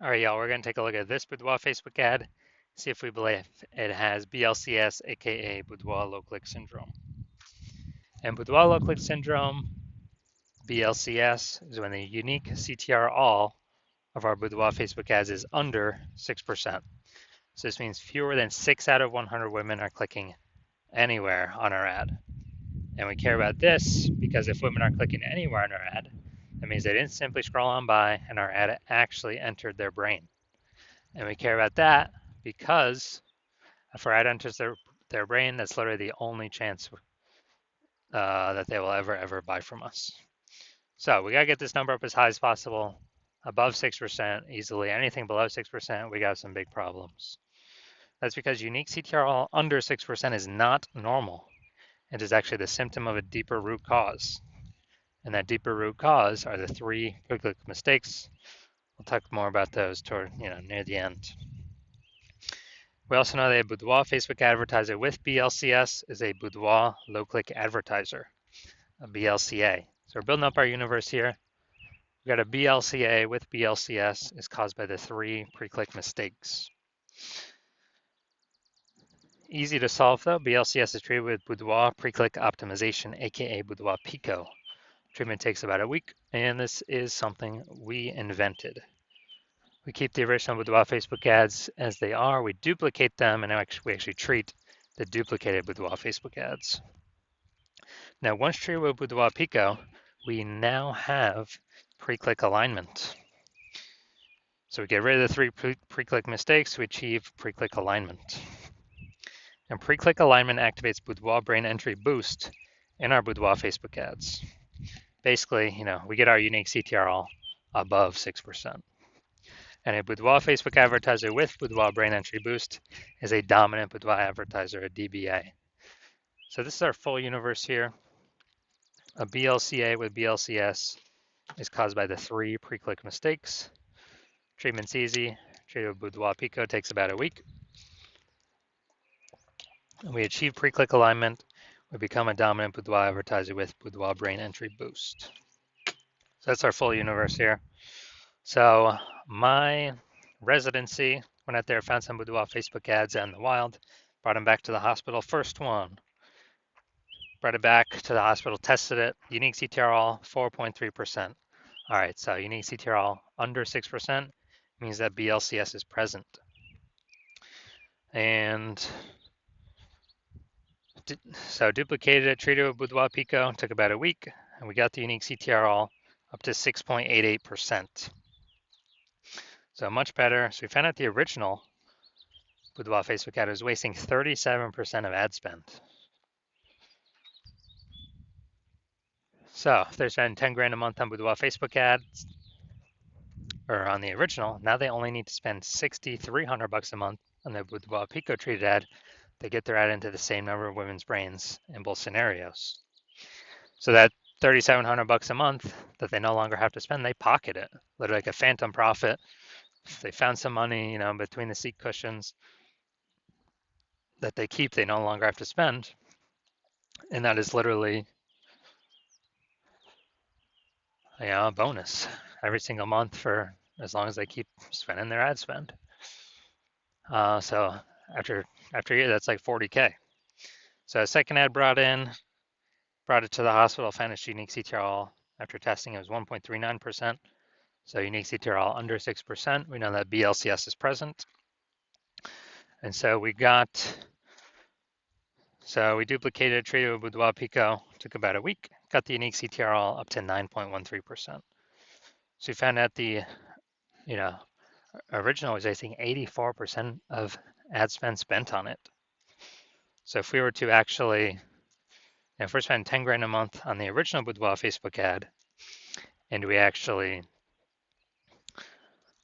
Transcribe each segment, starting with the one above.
All right, y'all, we're going to take a look at this Boudoir Facebook ad, see if we believe it has BLCS, aka Boudoir low click syndrome. And Boudoir low click syndrome, BLCS, is when the unique CTR all of our Boudoir Facebook ads is under 6%. So this means fewer than 6 out of 100 women are clicking anywhere on our ad. And we care about this because if women are clicking anywhere on our ad, that means they didn't simply scroll on by and our ad actually entered their brain. And we care about that because if our ad enters their brain, that's literally the only chance that they will ever buy from us. So we got to get this number up as high as possible, above 6% easily. Anything below 6%, we got some big problems. That's because unique CTRL under 6% is not normal. It is actually the symptom of a deeper root cause. And that deeper root cause are the 3 quick click mistakes. We'll talk more about those toward, near the end. We also know that a Boudoir Facebook advertiser with BLCS is a Boudoir low click advertiser, a BLCA. So we're building up our universe here. We've got a BLCA with BLCS is caused by the 3 pre-click mistakes. Easy to solve though. BLCS is treated with Boudoir pre-click optimization, aka Boudoir Pico. Treatment takes about a week, and this is something we invented. We keep the original Boudoir Facebook ads as they are. We duplicate them, and we actually treat the duplicated Boudoir Facebook ads. Now, once treated with Boudoir Pico, we now have pre-click alignment. So we get rid of the 3 pre-click mistakes, we achieve pre-click alignment. And pre-click alignment activates Boudoir brain entry boost in our Boudoir Facebook ads. Basically, we get our unique CTRL above 6%. And a Boudoir Facebook advertiser with Boudoir brain entry boost is a dominant Boudoir advertiser, a DBA. So this is our full universe here. A BLCA with BLCS is caused by the 3 pre-click mistakes. Treatment's easy. Treated with Boudoir Pico takes about a week. And we achieve pre-click alignment. We become a dominant Boudoir advertiser with Boudoir brain entry boost. So that's our full universe here. So my residency, went out there, found some Boudoir Facebook ads out in the wild, brought them back to the hospital. First one, brought it back to the hospital, tested it. Unique CTRL, 4.3%. All right, so unique CTRL under 6% means that BLCS is present. And so duplicated it, treated with Boudoir Pico, took about a week, and we got the unique CTRL up to 6.88%. So much better. So we found out the original Boudoir Facebook ad was wasting 37% of ad spend. So if they're spending 10 grand a month on Boudoir Facebook ads, or on the original, now they only need to spend 6,300 bucks a month on the Boudoir Pico treated ad. They get their ad into the same number of women's brains in both scenarios. So that 3,700 bucks a month that they no longer have to spend, they pocket it, literally like a phantom profit. If they found some money, between the seat cushions that they keep, they no longer have to spend. And that is literally, a bonus every single month for as long as they keep spending their ad spend. So after a year, that's like 40K. So a second ad brought it to the hospital, found its unique CTRL. After testing, it was 1.39%. So unique CTRL under 6%. We know that BLCS is present. And so we duplicated, treated with Boudoir Pico, took about a week, got the unique CTRL up to 9.13%. So we found out the, original was, I think, 84% of ad spent on it. So if we were to actually, if we're spending 10 grand a month on the original Boudoir Facebook ad, and we actually,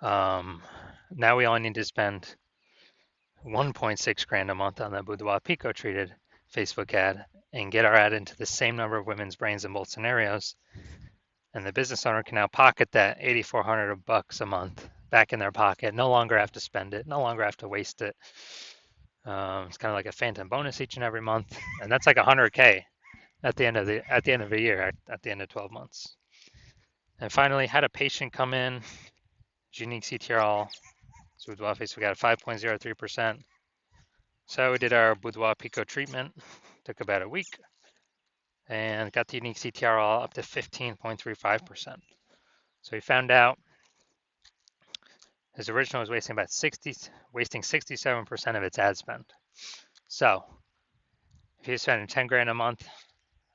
now we only need to spend 1.6 grand a month on the Boudoir Pico treated Facebook ad and get our ad into the same number of women's brains in both scenarios. And the business owner can now pocket that 8,400 bucks a month back in their pocket, no longer have to spend it, no longer have to waste it. It's kind of like a phantom bonus each and every month, and that's like 100K at the end of a year, at the end of 12 months. And finally, had a patient come in. unique CTRL. So Boudoir Facebook ad 5.03%. So we did our Boudoir Pico treatment. Took about a week and got the unique CTRL up to 15.35%. So we found out his original was wasting 67% of its ad spend. So if he was spending 10 grand a month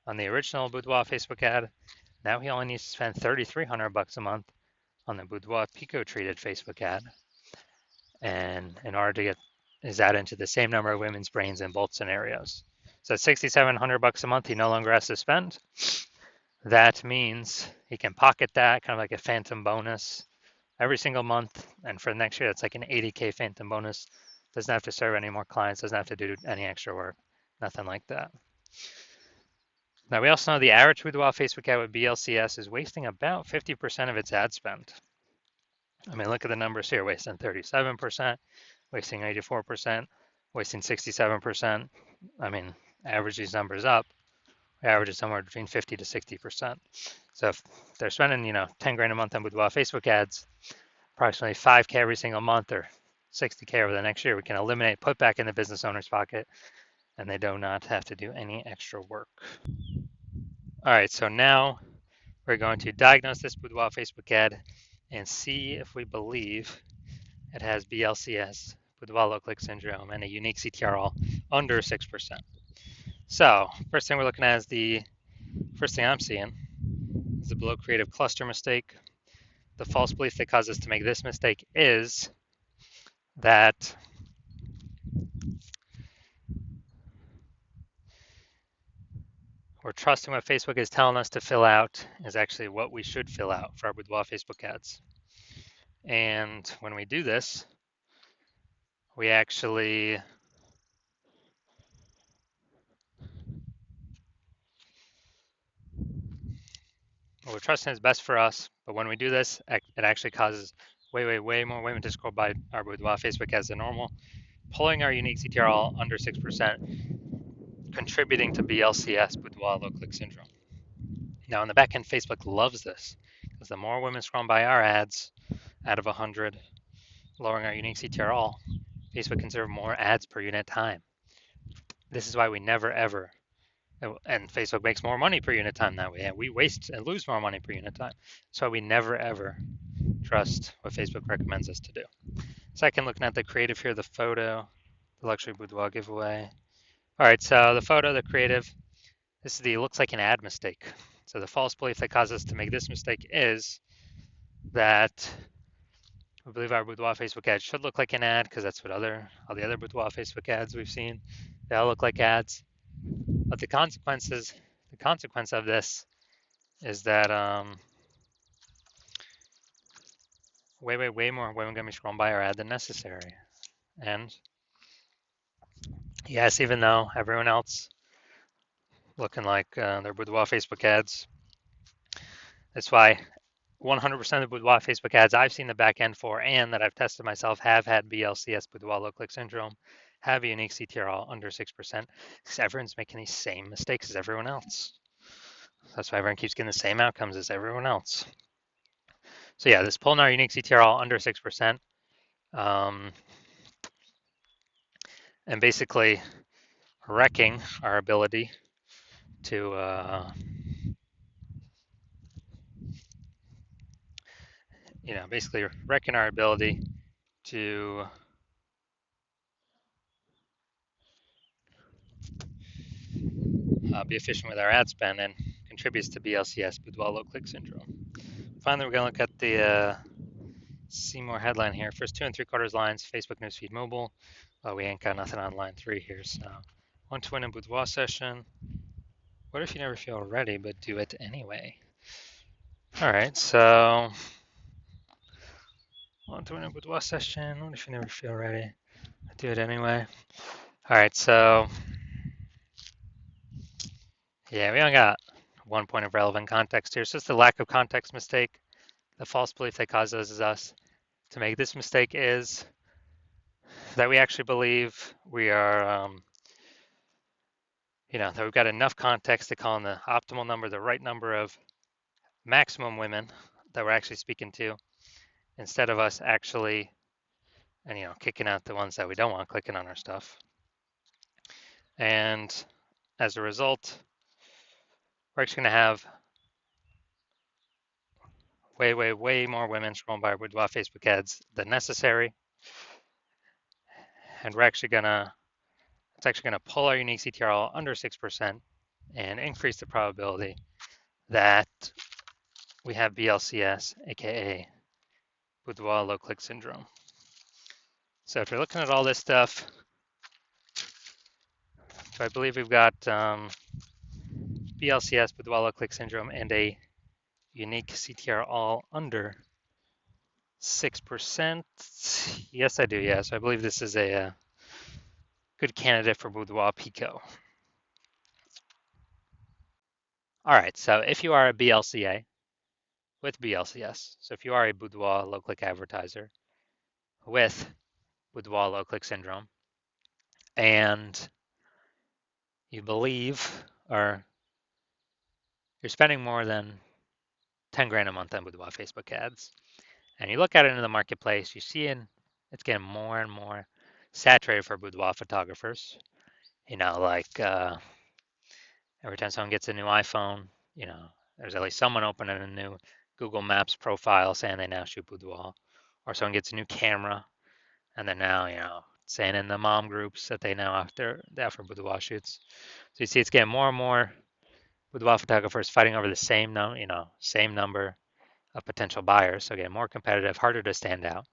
on the original Boudoir Facebook ad, now he only needs to spend $3,300 a month on the Boudoir Pico treated Facebook ad. And in order to get his ad into the same number of women's brains in both scenarios. So at $6,700 a month, he no longer has to spend. That means he can pocket that, kind of like a phantom bonus every single month. And for the next year, that's like an 80K phantom bonus. Doesn't have to serve any more clients, doesn't have to do any extra work, nothing like that. Now, we also know the average Boudoir Facebook ad with BLCS is wasting about 50% of its ad spend. I mean, look at the numbers here, wasting 37%, wasting 84%, wasting 67%. I mean, average these numbers up, average is somewhere between 50 to 60%. So if they're spending, 10 grand a month on Boudoir Facebook ads, approximately 5K every single month or 60K over the next year, we can eliminate, put back in the business owner's pocket, and they do not have to do any extra work. All right, so now we're going to diagnose this Boudoir Facebook ad and see if we believe it has BLCS, Boudoir low click syndrome, and a unique CTRL under 6%. So first thing we're looking at is first thing I'm seeing is the below creative cluster mistake. The false belief that caused us to make this mistake is that we're trusting what Facebook is telling us to fill out is actually what we should fill out for our Boudoir Facebook ads. And when we do this, we actually we're trusting is best for us, but when we do this, it actually causes way more women to scroll by our Boudoir Facebook ads than normal, pulling our unique CTRL under 6%, contributing to BLCS, Boudoir low click syndrome. Now, in the back end, Facebook loves this because the more women scroll by our ads out of 100, lowering our unique CTRL, Facebook can serve more ads per unit time. This is why we never ever, and Facebook makes more money per unit time that way, and we waste and lose more money per unit time. That's why we never ever trust what Facebook recommends us to do. Second, looking at the creative here, the photo, the luxury boudoir giveaway. All right, so the photo, the creative, this is the looks like an ad mistake. So the false belief that caused us to make this mistake is that we believe our boudoir Facebook ad should look like an ad because that's what all the other boudoir Facebook ads we've seen, they all look like ads. But the consequence of this is that way more women gonna be scrolling by our ad than necessary. And yes, even though everyone else looking like their boudoir Facebook ads, that's why 100% of the boudoir Facebook ads I've seen the back end for and that I've tested myself have had BLCS, boudoir low click syndrome, have a unique CTRL under 6%, because everyone's making these same mistakes as everyone else. That's why everyone keeps getting the same outcomes as everyone else. So yeah, this pulling our unique CTRL under 6%, and basically wrecking our ability to basically wrecking our ability to be efficient with our ad spend and contributes to BLCS, boudoir low click syndrome. Finally, we're going to look at the see more headline here. First 2 3/4 lines, Facebook newsfeed mobile. We ain't got nothing on line 3 here, so want to win a boudoir session. What if you never feel ready but do it anyway? All right, so want to win a boudoir session. What if you never feel ready but do it anyway? All right, so yeah, we only got 1 point of relevant context here. So it's the lack of context mistake. The false belief that causes us to make this mistake is that we actually believe we are, that we've got enough context to call in the optimal number, the right number of maximum women that we're actually speaking to. instead of us actually, and kicking out the ones that we don't want clicking on our stuff. And as a result, we're actually going to have way, way, way more women scrolling by our Boudoir Facebook ads than necessary. And it's actually gonna pull our unique CTRL under 6% and increase the probability that we have BLCS, aka Boudoir low click syndrome. So if you're looking at all this stuff, so I believe we've got BLCS, Boudoir low click syndrome, and a unique CTR all under 6%. Yes, I do. Yeah, so I believe this is a good candidate for Boudoir Pico. All right, so if you are a BLCA with BLCS, so if you are a Boudoir low click advertiser with Boudoir low click syndrome, and you believe, or you're spending more than 10 grand a month on Boudoir Facebook ads, and you look at it in the marketplace, you see it's getting more and more saturated for boudoir photographers. Like every time someone gets a new iPhone, there's at least someone opening a new Google Maps profile saying they now shoot boudoir, or someone gets a new camera and they're now, saying in the mom groups that they offer boudoir shoots. So you see, it's getting more and more boudoir photographers fighting over the same number of potential buyers. So getting more competitive, harder to stand out.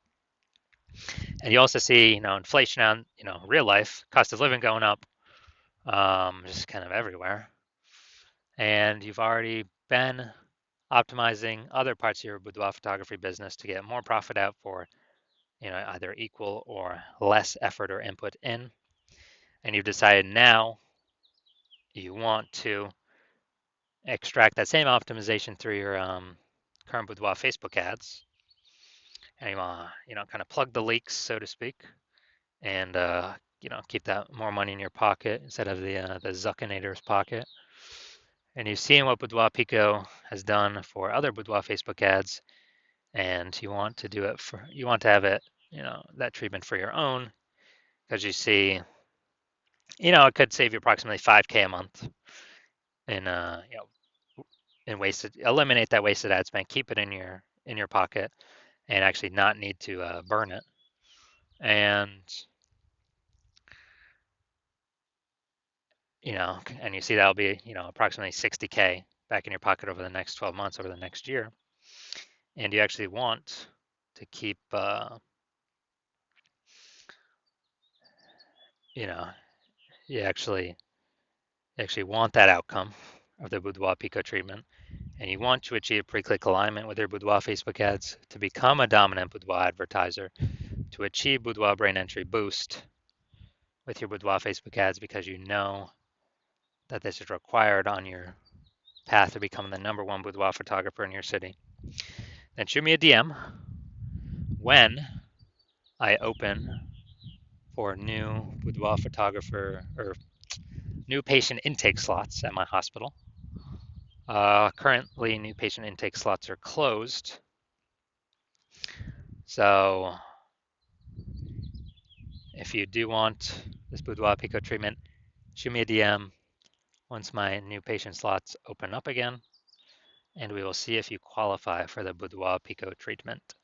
And you also see, inflation on, real life, cost of living going up, just kind of everywhere. And you've already been optimizing other parts of your boudoir photography business to get more profit out for, either equal or less effort or input in. And you've decided now you want to extract that same optimization through your current boudoir Facebook ads. And you want to, kind of plug the leaks, so to speak, and keep that more money in your pocket instead of the Zuckinator's pocket. And you've seen what Boudoir Pico has done for other Boudoir Facebook ads, and you want to have it, that treatment for your own, because you see, it could save you approximately 5K a month in eliminate that wasted ad spend, keep it in your pocket, and actually not need to burn it. And and you see that'll be, approximately 60K back in your pocket over the next 12 months, over the next year. And you actually want to keep, you actually want that outcome of the Boudoir Pico treatment. And you want to achieve pre-click alignment with your Boudoir Facebook ads to become a dominant Boudoir advertiser, to achieve Boudoir brain entry boost with your Boudoir Facebook ads, because you know that this is required on your path to becoming the #1 boudoir photographer in your city. Then shoot me a DM when I open for new boudoir photographer or new patient intake slots at my hospital. Currently, new patient intake slots are closed. So if you do want this Boudoir Pico treatment, shoot me a DM once my new patient slots open up again, and we will see if you qualify for the Boudoir Pico treatment.